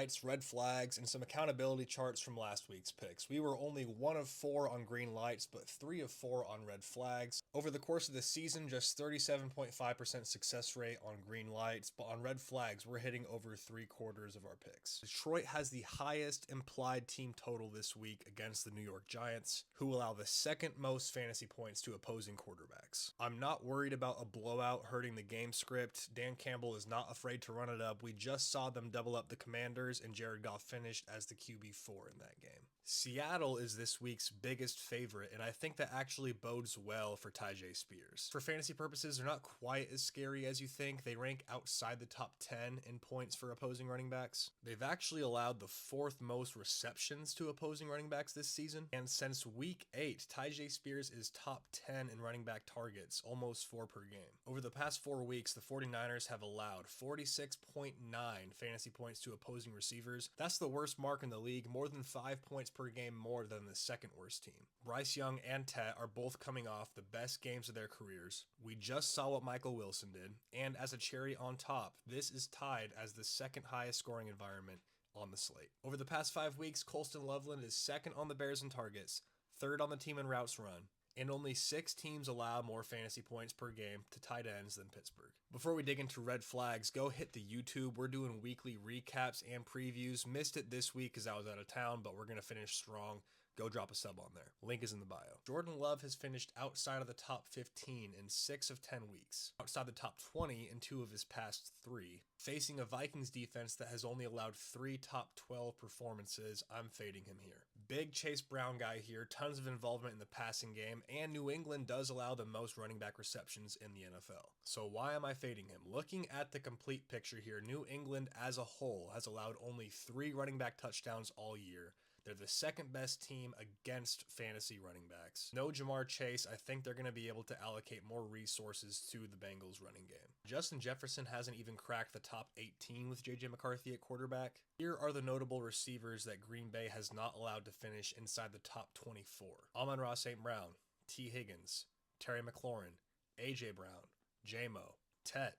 lights, red flags, and some accountability charts from last week's picks. We were only 1 of 4 on green lights, but 3 of 4 on red flags. Over the course of the season, just 37.5% success rate on green lights, but on red flags, we're hitting over 3/4 of our picks. Detroit has the highest implied team total this week against the New York Giants, who allow the second most fantasy points to opposing quarterbacks. I'm not worried about a blowout hurting the game script. Dan Campbell is not afraid to run it up. We just saw them double up the Commanders, and Jared Goff finished as the QB4 in that game. Seattle is this week's biggest favorite, and I think that actually bodes well for Tyjae Spears. For fantasy purposes, they're not quite as scary as you think. They rank outside the top 10 in points for opposing running backs. They've actually allowed the 4th most receptions to opposing running backs this season, and since week 8, Tyjae Spears is top 10 in running back targets, almost 4 per game. Over the past 4 weeks, the 49ers have allowed 46.9 fantasy points to opposing receivers. That's the worst mark in the league, more than 5 points per game more than the second worst team. Bryce Young and Tet are both coming off the best games of their careers. We just saw what Michael Wilson did, and as a cherry on top, this is tied as the second highest scoring environment on the slate. Over the past 5 weeks, Colston Loveland is second on the Bears in targets, third on the team in routes run, and only 6 teams allow more fantasy points per game to tight ends than Pittsburgh. Before we dig into red flags, go hit the YouTube. We're doing weekly recaps and previews. Missed it this week because I was out of town, but we're going to finish strong. Go drop a sub on there. Link is in the bio. Jordan Love has finished outside of the top 15 in 6 of 10 weeks, outside the top 20 in 2 of his past 3. Facing a Vikings defense that has only allowed 3 top 12 performances, I'm fading him here. Big Chase Brown guy here, tons of involvement in the passing game, and New England does allow the most running back receptions in the NFL. So why am I fading him? Looking at the complete picture here, New England as a whole has allowed only 3 running back touchdowns all year. They're the second best team against fantasy running backs. No Jamar Chase. I think they're going to be able to allocate more resources to the Bengals running game. Justin Jefferson hasn't even cracked the top 18 with JJ McCarthy at quarterback. Here are the notable receivers that Green Bay has not allowed to finish inside the top 24. Amon-Ra St. Brown, T. Higgins, Terry McLaurin, A.J. Brown, J-Mo, Tet,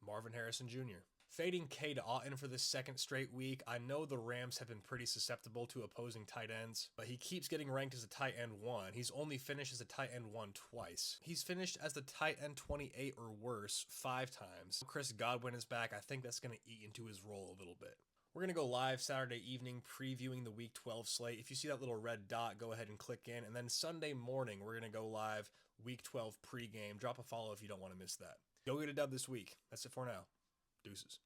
Marvin Harrison Jr. Fading Cade Otton for the second straight week. I know the Rams have been pretty susceptible to opposing tight ends, but he keeps getting ranked as a tight end 1. He's only finished as a tight end 1 twice. He's finished as the tight end 28 or worse 5 times. Chris Godwin is back. I think that's going to eat into his role a little bit. We're going to go live Saturday evening previewing the Week 12 slate. If you see that little red dot, go ahead and click in. And then Sunday morning, we're going to go live Week 12 pregame. Drop a follow if you don't want to miss that. Go get a dub this week. That's it for now. Deuces.